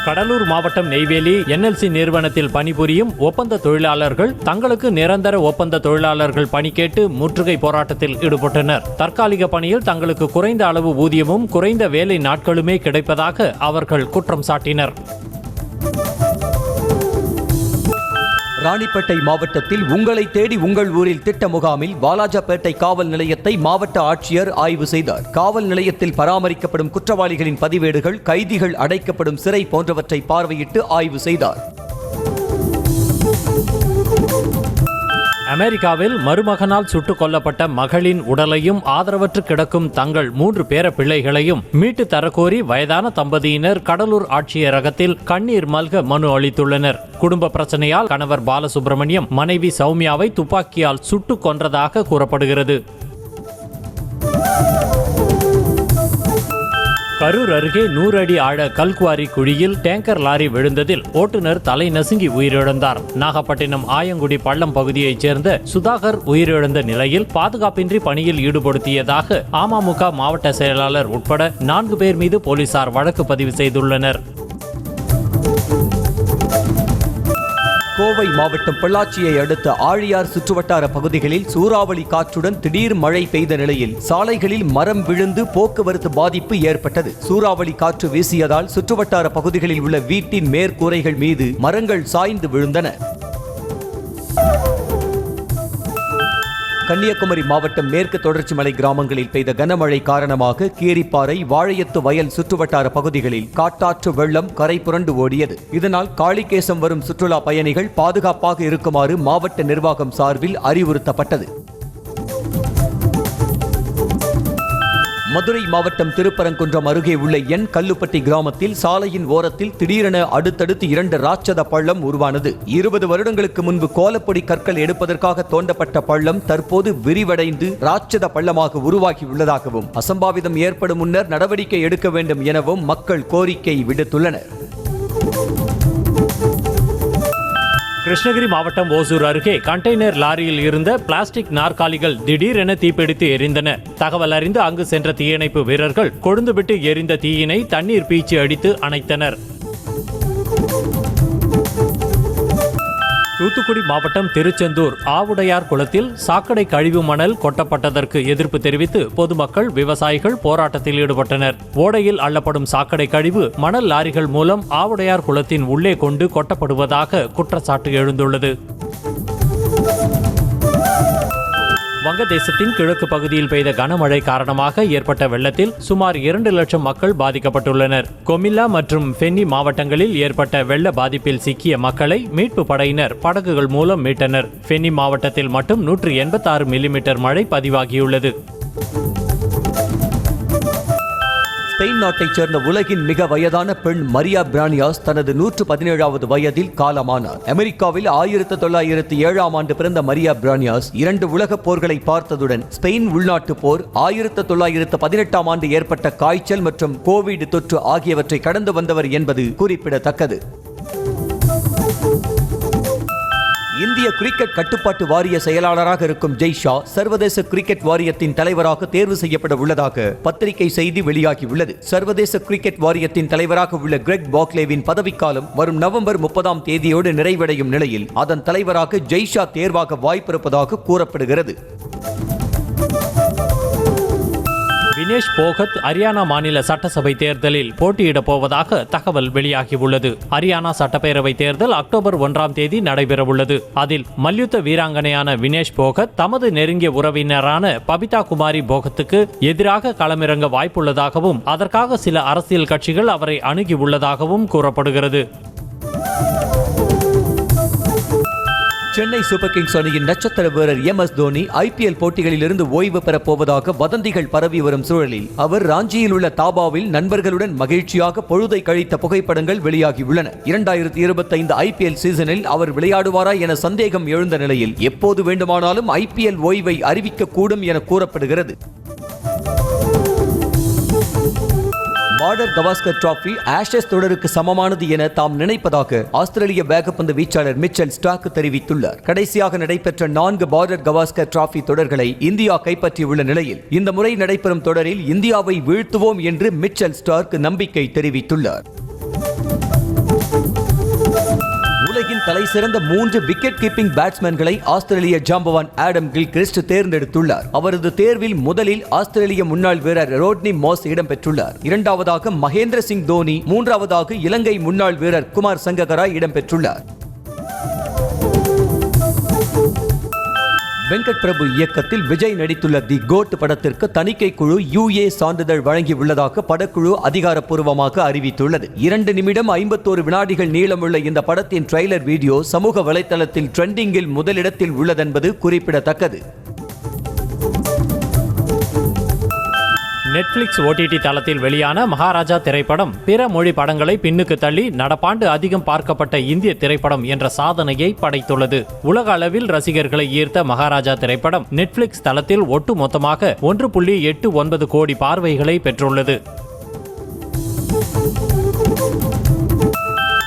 கடலூர் மாவட்டம் நெய்வேலி NLC நிறுவனத்தில் பணிபுரியும் ஒப்பந்த தொழிலாளர்கள் தங்களுக்கு நிரந்தர ஒப்பந்த தொழிலாளர்கள் பணி கேட்டு முற்றுகை போராட்டத்தில் ஈடுபட்டனர். தற்காலிக பணியில் தங்களுக்கு குறைந்த அளவு ஊதியமும் குறைந்த வேலை நாட்களுமே கிடைப்பதாக அவர்கள் குற்றம் சாட்டினர். ராணிப்பேட்டை மாவட்டத்தில் உங்களை தேடி உங்கள் ஊரில் திட்ட முகாமில் வாலாஜாபேட்டை காவல் நிலையத்தை மாவட்ட ஆட்சியர் ஆய்வு செய்தார். காவல் நிலையத்தில் பராமரிக்கப்படும் குற்றவாளிகளின் பதிவேடுகள், கைதிகள் அடைக்கப்படும் சிறை போன்றவற்றை பார்வையிட்டு ஆய்வு செய்தார். அமெரிக்காவில் மருமகனால் சுட்டுக் கொல்லப்பட்ட மகளின் உடலையும் ஆதரவற்று கிடக்கும் தங்கள் 3 பேர பிள்ளைகளையும் மீட்டு தரக்கோரி வயதான தம்பதியினர் கடலூர் ஆட்சியரகத்தில் கண்ணீர் மல்க மனு அளித்துள்ளனர். குடும்ப பிரச்சனையால் கணவர் பாலசுப்ரமணியம் மனைவி சௌமியாவை துப்பாக்கியால் சுட்டுக் கொன்றதாக கூறப்படுகிறது. கரூர் அருகே 100 அடி ஆழ கல்குவாரி குழியில் டேங்கர் லாரி விழுந்ததில் ஓட்டுநர் தலை நசுங்கி உயிரிழந்தார். நாகப்பட்டினம் ஆயங்குடி பள்ளம் பகுதியைச் சேர்ந்த சுதாகர் உயிரிழந்த நிலையில் பாதுகாப்பின்றி பணியில் ஈடுபடுத்தியதாக அமமுக மாவட்ட செயலாளர் உட்பட 4 பேர் மீது போலீசார் வழக்கு பதிவு செய்துள்ளனர். கோவை மாவட்டம் பொள்ளாச்சியை அடுத்த ஆழியார் சுற்றுவட்டார பகுதிகளில் சூறாவளி காற்றுடன் திடீர் மழை பெய்த நிலையில் சாலைகளில் மரம் விழுந்து போக்குவரத்து பாதிப்பு ஏற்பட்டது. சூறாவளி காற்று வீசியதால் சுற்றுவட்டார பகுதிகளில் உள்ள வீட்டின் மேற்கூரைகள் மீது மரங்கள் சாய்ந்து விழுந்தன. கன்னியாகுமரி மாவட்டம் மேற்கு தொடர்ச்சி மலை கிராமங்களில் பெய்த கனமழை காரணமாக கீரிப்பாறை, வாழையத்து வயல் சுற்றுவட்டார பகுதிகளில் காட்டாற்று வெள்ளம் கரை புரண்டு ஓடியது. இதனால் காளிகேசம் வரும் சுற்றுலா பயணிகள் பாதுகாப்பாக இருக்குமாறு மாவட்ட நிர்வாகம் சார்பில் அறிவுறுத்தப்பட்டது. மதுரை மாவட்டம் திருப்பரங்குன்றம் அருகே உள்ள என் கல்லுப்பட்டி கிராமத்தில் சாலையின் ஓரத்தில் திடீரென அடுத்தடுத்து 2 ராட்சத பள்ளம் உருவானது. 20 வருடங்களுக்கு முன்பு கோலப்பொடி கற்கள் எடுப்பதற்காக தோண்டப்பட்ட பள்ளம் தற்போது விரிவடைந்து ராட்சத பள்ளமாக உருவாகியுள்ளதாகவும் அசம்பாவிதம் ஏற்படும் முன்னர் நடவடிக்கை எடுக்க வேண்டும் எனவும் மக்கள் கோரிக்கை விடுத்துள்ளனர். கிருஷ்ணகிரி மாவட்டம் ஓசூர் அருகே கண்டெய்னர் லாரியில் இருந்த பிளாஸ்டிக் நாற்காலிகள் திடீரென தீப்பிடித்து எரிந்தன. தகவல் அறிந்து அங்கு சென்ற தீயணைப்பு வீரர்கள் கொழுந்துவிட்டு எரிந்த தீயினை தண்ணீர் பீய்ச்சி அடித்து அணைத்தனர். தூத்துக்குடி மாவட்டம் திருச்செந்தூர் ஆவுடையார் குளத்தில் சாக்கடை கழிவு மணல் கொட்டப்பட்டதற்கு எதிர்ப்பு தெரிவித்து பொதுமக்கள், விவசாயிகள் போராட்டத்தில் ஈடுபட்டனர். ஓடையில் அள்ளப்படும் சாக்கடை கழிவு மணல் லாரிகள் மூலம் ஆவுடையார் குளத்தின் உள்ளே கொண்டு கொட்டப்படுவதாக குற்றச்சாட்டு எழுந்துள்ளது. வங்கதேசத்தின் கிழக்கு பகுதியில் பெய்த கனமழை காரணமாக ஏற்பட்ட வெள்ளத்தில் சுமார் 2 லட்சம் மக்கள் பாதிக்கப்பட்டுள்ளனர். கொமில்லா மற்றும் ஃபென்னி மாவட்டங்களில் ஏற்பட்ட வெள்ள பாதிப்பில் சிக்கிய மக்களை மீட்பு படையினர் படகுகள் மூலம் மீட்டனர். ஃபென்னி மாவட்டத்தில் மட்டும் 186 மில்லிமீட்டர் மழை பதிவாகியுள்ளது. ஸ்பெயின் நாட்டைச் சேர்ந்த உலகின் மிக வயதான பெண் மரியா பிரானியாஸ் தனது 117வது வயதில் காலமானார். அமெரிக்காவில் 1907ஆம் ஆண்டு பிறந்த மரியா பிரானியாஸ் 2 உலகப் போர்களை பார்த்ததுடன் ஸ்பெயின் உள்நாட்டு போர், 1918ஆம் ஆண்டு ஏற்பட்ட காய்ச்சல் மற்றும் கோவிட் தொற்று ஆகியவற்றை கடந்து வந்தவர் என்பது குறிப்பிடத்தக்கது. இந்திய கிரிக்கெட் கட்டுப்பாட்டு வாரிய செயலாளராக இருக்கும் ஜெய்ஷா சர்வதேச கிரிக்கெட் வாரியத்தின் தலைவராக தேர்வு செய்யப்பட உள்ளதாக பத்திரிகை செய்தி வெளியாகியுள்ளது. சர்வதேச கிரிக்கெட் வாரியத்தின் தலைவராக உள்ள கிரெக் பாக்லேவின் பதவிக்காலம் வரும் நவம்பர் 30ஆம் தேதியோடு நிறைவடையும் நிலையில் அதன் தலைவராக ஜெய்ஷா தேர்வாக வாய்ப்பிருப்பதாக கூறப்படுகிறது. வினேஷ் போகத் ஹரியானா மாநில சட்டசபை தேர்தலில் போட்டியிடப் போவதாக தகவல் வெளியாகியுள்ளது. ஹரியானா சட்டப்பேரவை தேர்தல் அக்டோபர் 1ஆம் தேதி நடைபெறவுள்ளது. அதில் மல்யுத்த வீராங்கனையான வினேஷ் போகத் தமது நெருங்கிய உறவினரான பபிதா குமாரி போகத்துக்கு எதிராக களமிறங்க வாய்ப்புள்ளதாகவும் அதற்காக சில அரசியல் கட்சிகள் அவரை அணுகியுள்ளதாகவும் கூறப்படுகிறது. சென்னை சூப்பர் கிங்ஸ் அணியின் நட்சத்திர வீரர் MS தோனி IPL போட்டிகளில் இருந்து ஓய்வு பெறப் போவதாக வதந்திகள் பரவி வரும் சூழலில் அவர் ராஞ்சியில் உள்ள தாபாவில் நண்பர்களுடன் மகிழ்ச்சியாக பொழுதை கழித்த புகைப்படங்கள் வெளியாகியுள்ளன. 2025 IPL சீசனில் அவர் விளையாடுவாரா என சந்தேகம் எழுந்த நிலையில் எப்போது வேண்டுமானாலும் IPL ஓய்வை அறிவிக்கக்கூடும் என கூறப்படுகிறது. பார்டர் கவாஸ்கர் டிராபி ஆஷஸ் தொடருக்கு சமமானது என தாம் நினைப்பதாக ஆஸ்திரேலிய வேகப்பந்து வீச்சாளர் மிச்சல் ஸ்டார்க் தெரிவித்துள்ளார். கடைசியாக நடைபெற்ற 4 பார்டர் கவாஸ்கர் டிராபி தொடர்களை இந்தியா கைப்பற்றியுள்ள நிலையில் இந்த முறை நடைபெறும் தொடரில் இந்தியாவை வீழ்த்துவோம் என்று மிச்சல் ஸ்டார்க் நம்பிக்கை தெரிவித்துள்ளார். உலகின் தலை சிறந்த 3 விக்கெட் கீப்பிங் பேட்ஸ்மேன்களை ஆஸ்திரேலிய ஜாம்பவான் ஆடம் கில்கிறிஸ்ட் தேர்ந்தெடுத்துள்ளார். அவரது தேர்வில் முதலில் ஆஸ்திரேலிய முன்னாள் வீரர் ரோட்னி மாஸ் இடம்பெற்றுள்ளார். 2வதாக மகேந்திர சிங் தோனி, 3வதாக இலங்கை முன்னாள் வீரர் குமார் சங்ககரா இடம்பெற்றுள்ளார். வெங்கட் பிரபு இயக்கத்தில் விஜய் நடித்துள்ள தி கோட் படத்திற்கு தணிக்கை குழு UA சான்றிதழ் வழங்கியுள்ளதாக படக்குழு அதிகாரப்பூர்வமாக அறிவித்துள்ளது. 2 நிமிடம் 51 வினாடிகள் நீளமுள்ள இந்த படத்தின் ட்ரெய்லர் வீடியோ சமூக வலைதளத்தில் ட்ரெண்டிங்கில் முதலிடத்தில் உள்ளதென்பது குறிப்பிடத்தக்கது. நெட்ஃபிளிக்ஸ் OTT தளத்தில் வெளியான மகாராஜா திரைப்படம் பிற மொழி படங்களை பின்னுக்கு தள்ளி நடப்பாண்டு அதிகம் பார்க்கப்பட்ட இந்திய திரைப்படம் என்ற சாதனையை படைத்துள்ளது. உலக அளவில் ரசிகர்களை ஈர்த்த மகாராஜா திரைப்படம் நெட்ஃபிளிக்ஸ் தளத்தில் ஒட்டு மொத்தமாக 1.89 கோடி பார்வைகளை பெற்றுள்ளது.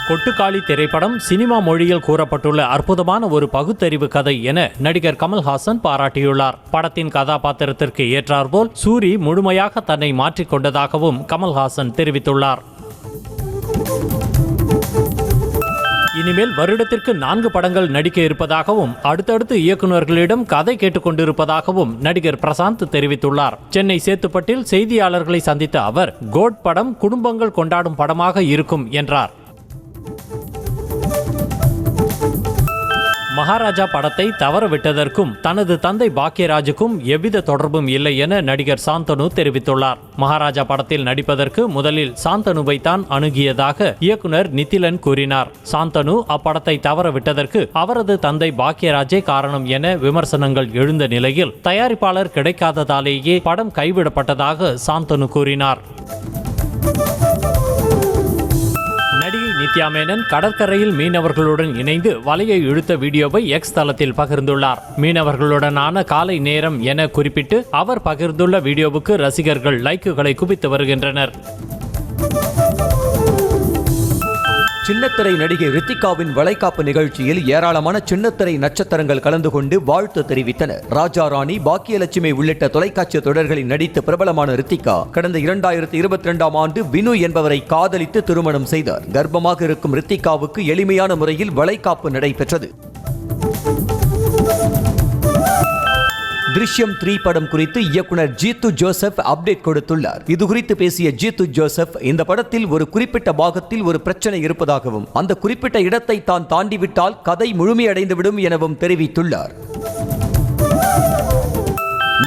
கொட்டுக்காளி திரைப்படம் சினிமா மொழியில் கூறப்பட்டுள்ள அற்புதமான ஒரு பகுத்தறிவு கதை என நடிகர் கமல்ஹாசன் பாராட்டியுள்ளார். படத்தின் கதாபாத்திரத்திற்கு ஏற்றாற்போல் சூரி முழுமையாக தன்னை மாற்றிக்கொண்டதாகவும் கமல்ஹாசன் தெரிவித்துள்ளார். இனிமேல் வருடத்திற்கு 4 படங்கள் நடிக்க இருப்பதாகவும் அடுத்தடுத்து இயக்குநர்களிடம் கதை கேட்டுக்கொண்டிருப்பதாகவும் நடிகர் பிரசாந்த் தெரிவித்துள்ளார். சென்னை சேத்துப்பட்டில் செய்தியாளர்களை சந்தித்த அவர் கோட் படம் குடும்பங்கள் கொண்டாடும் படமாக இருக்கும் என்றார். மகாராஜா படத்தை தவறவிட்டதற்கும் தனது தந்தை பாக்யராஜுக்கும் எவ்வித தொடர்பும் இல்லை என நடிகர் சாந்தனு தெரிவித்துள்ளார். மகாராஜா படத்தில் நடிப்பதற்கு முதலில் சாந்தனுவை தான் அணுகியதாக இயக்குனர் நித்திலன் கூறினார். சாந்தனு அப்படத்தை தவறவிட்டதற்கு அவரது தந்தை பாக்யராஜே காரணம் என விமர்சனங்கள் எழுந்த நிலையில் தயாரிப்பாளர் கிடைக்காததாலேயே படம் கைவிடப்பட்டதாக சாந்தனு கூறினார். நடிகை நித்யா மேனன் கடற்கரையில் மீனவர்களுடன் இணைந்து வலையை இழுத்த வீடியோவை எக்ஸ் தளத்தில் பகிர்ந்துள்ளார். மீனவர்களுடனான காலை நேரம் என குறிப்பிட்டு அவர் பகிர்ந்துள்ள வீடியோவுக்கு ரசிகர்கள் லைக்குகளை குவித்து வருகின்றனர். சின்னத்திரை நடிகை ரித்திகாவின் வளைகாப்பு நிகழ்ச்சியில் ஏராளமான சின்னத்திரை நட்சத்திரங்கள் கலந்து கொண்டு வாழ்த்து தெரிவித்தனர். ராஜா ராணி, பாக்கியலட்சுமி உள்ளிட்ட தொலைக்காட்சி தொடர்களில் நடித்த பிரபலமான ரித்திகா கடந்த 2022ஆம் ஆண்டு வினு என்பவரை காதலித்து திருமணம் செய்தார். கர்ப்பமாக இருக்கும் ரித்திகாவுக்கு எளிமையான முறையில் வளைகாப்பு நடைபெற்றது. திருஷ்யம் 3 படம் குறித்து இயக்குனர் ஜீத்து ஜோசப் அப்டேட் கொடுத்துள்ளார். இது குறித்து பேசிய ஜீத்து ஜோசப், இந்த படத்தில் ஒரு குறிப்பிட்ட பாகத்தில் ஒரு பிரச்சனை இருப்பதாகவும் அந்த குறிப்பிட்ட இடத்தை தான் தாண்டிவிட்டால் கதை முழுமையடைந்துவிடும் எனவும் தெரிவித்துள்ளார்.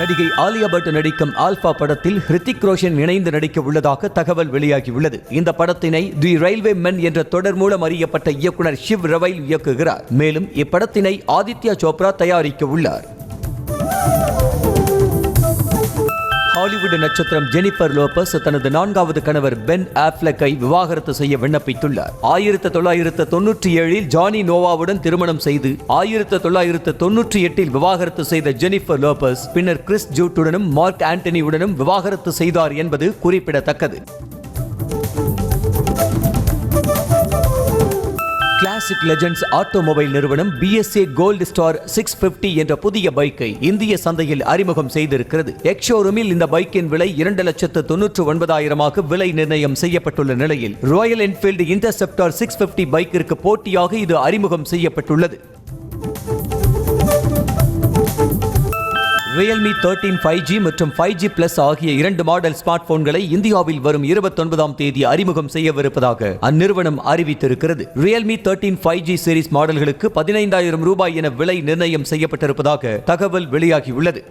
நடிகை ஆலியா பட் நடிக்கும் ஆல்பா படத்தில் ஹிருத்திக் ரோஷன் இணைந்து நடிக்க உள்ளதாக தகவல் வெளியாகியுள்ளது. இந்த படத்தினை தி ரயில்வே மென் என்ற தொடர் மூலம் அறியப்பட்ட இயக்குனர் ஷிவ் ரவைல் இயக்குகிறார். மேலும் இப்படத்தினை ஆதித்யா சோப்ரா தயாரிக்க உள்ளார். ஹாலிவுட் நட்சத்திரம் ஜெனிஃபர் லோபஸ் தனது 4வது கணவர் பென் ஆஃப்லெக்கை விவாகரத்து செய்ய விண்ணப்பித்துள்ளார். 1997இல் ஜானி நோவாவுடன் திருமணம் செய்து 1998இல் விவாகரத்து செய்த ஜெனிஃபர் லோபஸ் பின்னர் கிறிஸ் ஜூட்டுடனும் மார்க் ஆண்டனியுடனும் விவாகரத்து செய்தார் என்பது குறிப்பிடத்தக்கது. கிளாசிக் லெஜெண்ட்ஸ் ஆட்டோமொபைல் நிறுவனம் BSA கோல்டு ஸ்டார் 650 என்ற புதிய பைக்கை இந்திய சந்தையில் அறிமுகம் செய்திருக்கிறது. எக்ஷோரூமில் இந்த பைக்கின் விலை 2,99,000 விலை நிர்ணயம் செய்யப்பட்டுள்ள நிலையில் ராயல் என்ஃபீல்டு இன்டர்செப்டார் 650 பைக்கிற்கு போட்டியாக இது அறிமுகம் செய்யப்பட்டுள்ளது. Realme 13 5G மற்றும் 5G Plus ஆகிய 2 மாடல் ஸ்மார்ட் போன்களை இந்தியாவில் வரும் 29ஆம் தேதி அறிமுகம் செய்யவிருப்பதாக அந்நிறுவனம் அறிவித்திருக்கிறது. Realme 13 5G சீரிஸ் மாடல்களுக்கு 15,000 ரூபாய் என விலை நிர்ணயம் செய்யப்பட்டிருப்பதாக தகவல் வெளியாகியுள்ளது.